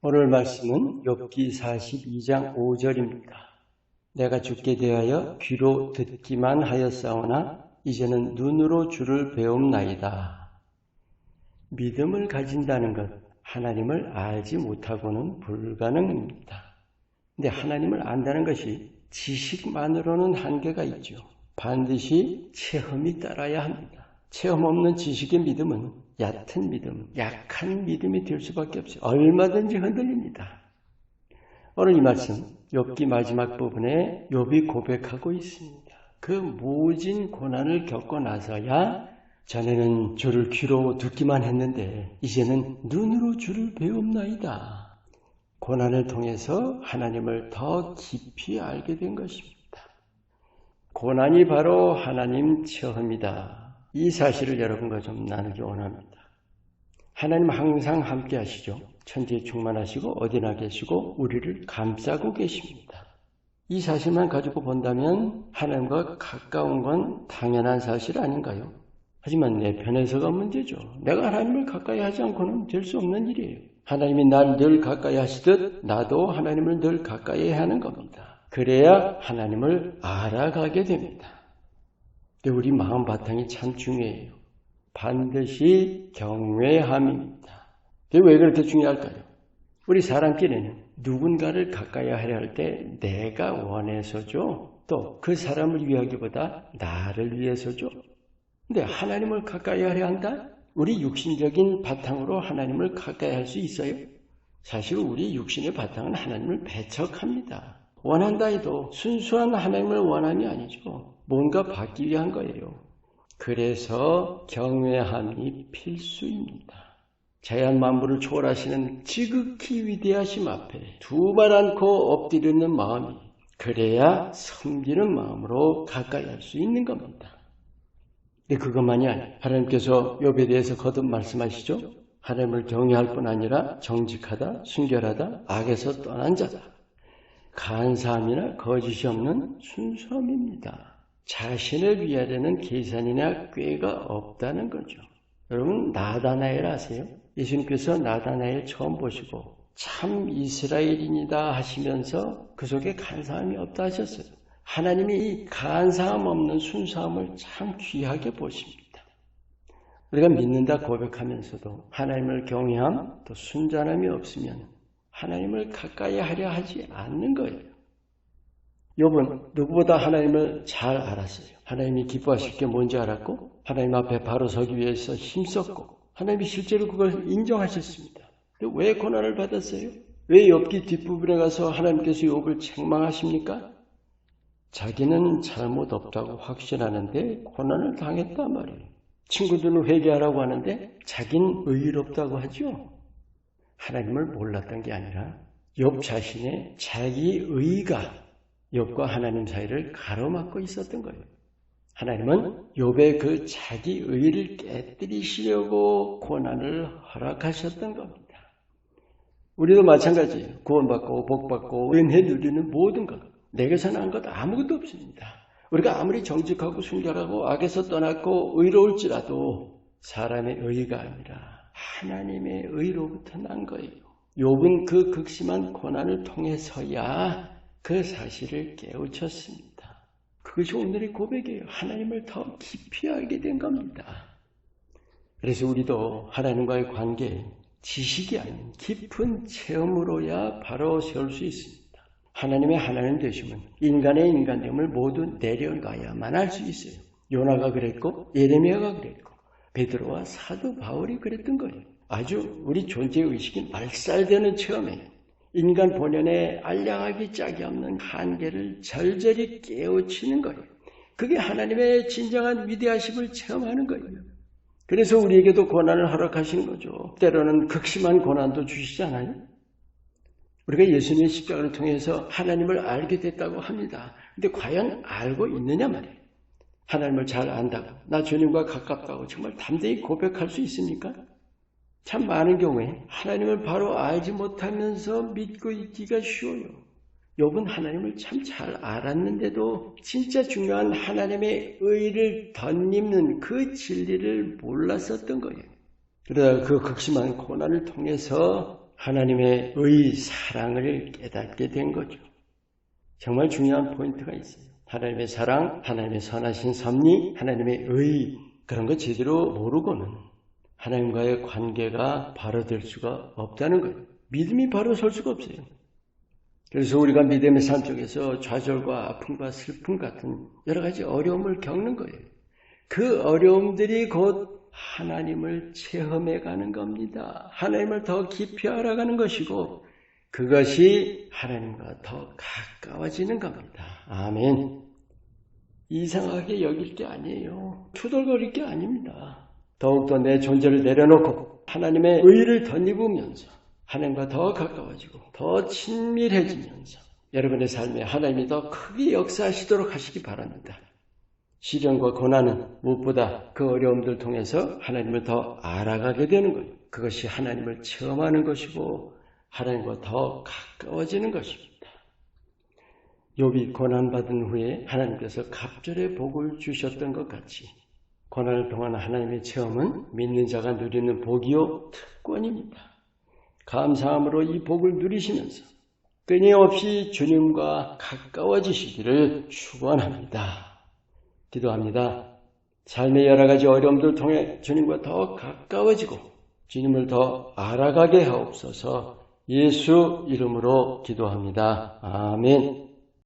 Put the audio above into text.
오늘 말씀은 욥기 42장 5절입니다. 내가 죽게 대하여 귀로 듣기만 하였사오나 이제는 눈으로 주를 배움나이다. 믿음을 가진다는 것, 하나님을 알지 못하고는 불가능입니다. 근데 하나님을 안다는 것이 지식만으로는 한계가 있죠. 반드시 체험이 따라야 합니다. 체험 없는 지식의 믿음은 얕은 믿음, 약한 믿음이 될 수밖에 없어요. 얼마든지 흔들립니다. 오늘 이 말씀, 욥기 마지막 부분에 욥이 고백하고 있습니다. 그 모진 고난을 겪고 나서야 전에는 주를 귀로 듣기만 했는데 이제는 눈으로 주를 배움나이다. 고난을 통해서 하나님을 더 깊이 알게 된 것입니다. 고난이 바로 하나님 체험이다. 이 사실을 여러분과 좀 나누기 원합니다. 하나님 항상 함께 하시죠. 천지에 충만하시고 어디나 계시고 우리를 감싸고 계십니다. 이 사실만 가지고 본다면 하나님과 가까운 건 당연한 사실 아닌가요? 하지만 내 편에서가 문제죠. 내가 하나님을 가까이 하지 않고는 될 수 없는 일이에요. 하나님이 날 늘 가까이 하시듯 나도 하나님을 늘 가까이 해야 하는 겁니다. 그래야 하나님을 알아가게 됩니다. 근데 우리 마음 바탕이 참 중요해요. 반드시 경외함입니다. 왜 그렇게 중요할까요? 우리 사람끼리는 누군가를 가까이 하려 할 때 내가 원해서죠. 또 그 사람을 위하기보다 나를 위해서죠. 근데 하나님을 가까이 하려 한다? 우리 육신적인 바탕으로 하나님을 가까이 할 수 있어요? 사실 우리 육신의 바탕은 하나님을 배척합니다. 원한다 해도 순수한 하나님을 원함이 아니죠. 뭔가 받기 위한 거예요. 그래서 경외함이 필수입니다. 자연 만물을 초월하시는 지극히 위대하심 앞에 두말 않고 엎드리는 마음이 그래야 섬기는 마음으로 가까이 할 수 있는 겁니다. 근데 그것만이 아니에요. 하나님께서 욥에 대해서 거듭 말씀하시죠. 하나님을 경외할 뿐 아니라 정직하다, 순결하다, 악에서 떠난 자다. 간사함이나 거짓이 없는 순수함입니다. 자신을 위하려는 계산이나 꾀가 없다는 거죠. 여러분 나다나엘 아세요? 예수님께서 나다나엘 처음 보시고 참 이스라엘인이다 하시면서 그 속에 간사함이 없다 하셨어요. 하나님이 이 간사함 없는 순수함을 참 귀하게 보십니다. 우리가 믿는다 고백하면서도 하나님을 경외함 또 순전함이 없으면 하나님을 가까이 하려 하지 않는 거예요. 욥은 누구보다 하나님을 잘 알았어요. 하나님이 기뻐하실 게 뭔지 알았고 하나님 앞에 바로 서기 위해서 힘썼고 하나님이 실제로 그걸 인정하셨습니다. 왜 고난을 받았어요? 왜 욥기 뒷부분에 가서 하나님께서 욥을 책망하십니까? 자기는 잘못 없다고 확신하는데 고난을 당했단 말이에요. 친구들은 회개하라고 하는데 자기는 의롭다고 하죠. 하나님을 몰랐던 게 아니라 욥 자신의 자기 의가 욥과 하나님 사이를 가로막고 있었던 거예요. 하나님은 욥의 그 자기 의를 깨뜨리시려고 고난을 허락하셨던 겁니다. 우리도 마찬가지예요. 구원받고 복받고 은혜 누리는 모든 것, 내게서 난 것 아무것도 없습니다. 우리가 아무리 정직하고 순결하고 악에서 떠났고 의로울지라도 사람의 의가 아니라 하나님의 의로부터 난 거예요. 욥은 그 극심한 고난을 통해서야 그 사실을 깨우쳤습니다. 그것이 오늘의 고백이에요. 하나님을 더 깊이 알게 된 겁니다. 그래서 우리도 하나님과의 관계, 지식이 아닌 깊은 체험으로야 바로 세울 수 있습니다. 하나님의 하나님 되심은 인간의 인간됨을 모두 내려놔야만 할 수 있어요. 요나가 그랬고 예레미야가 그랬고 베드로와 사도 바울이 그랬던 거예요. 아주 우리 존재의식이 말살되는 체험이에요. 인간 본연의 알량하기 짝이 없는 한계를 절절히 깨우치는 거예요. 그게 하나님의 진정한 위대하심을 체험하는 거예요. 그래서 우리에게도 고난을 허락하시는 거죠. 때로는 극심한 고난도 주시잖아요. 우리가 예수님의 십자가를 통해서 하나님을 알게 됐다고 합니다. 근데 과연 알고 있느냐 말이에요. 하나님을 잘 안다고, 나 주님과 가깝다고 정말 담대히 고백할 수 있습니까? 참 많은 경우에 하나님을 바로 알지 못하면서 믿고 있기가 쉬워요. 욥은 하나님을 참 잘 알았는데도 진짜 중요한 하나님의 의를 덧입는 그 진리를 몰랐었던 거예요. 그러다가 그 극심한 고난을 통해서 하나님의 사랑을 깨닫게 된 거죠. 정말 중요한 포인트가 있어요. 하나님의 사랑, 하나님의 선하신 섭리, 하나님의 그런 거 제대로 모르고는 하나님과의 관계가 바로 될 수가 없다는 거예요. 믿음이 바로 설 수가 없어요. 그래서 우리가 믿음의 삶 속에서 좌절과 아픔과 슬픔 같은 여러 가지 어려움을 겪는 거예요. 그 어려움들이 곧 하나님을 체험해 가는 겁니다. 하나님을 더 깊이 알아가는 것이고 그것이 하나님과 더 가까워지는 겁니다. 아멘. 이상하게 여길 게 아니에요. 투덜거릴 게 아닙니다. 더욱더 내 존재를 내려놓고 하나님의 의를 덧입으면서 하나님과 더 가까워지고 더 친밀해지면서 여러분의 삶에 하나님이 더 크게 역사하시도록 하시기 바랍니다. 시련과 고난은 무엇보다 그 어려움들 통해서 하나님을 더 알아가게 되는 거예요. 그것이 하나님을 체험하는 것이고 하나님과 더 가까워지는 것입니다. 욥이 고난받은 후에 하나님께서 갑절의 복을 주셨던 것 같이 고난을 통한 하나님의 체험은 믿는 자가 누리는 복이요 특권입니다. 감사함으로 이 복을 누리시면서 끊임없이 주님과 가까워지시기를 축원합니다. 기도합니다. 삶의 여러 가지 어려움들을 통해 주님과 더 가까워지고 주님을 더 알아가게 하옵소서. 예수 이름으로 기도합니다. 아멘.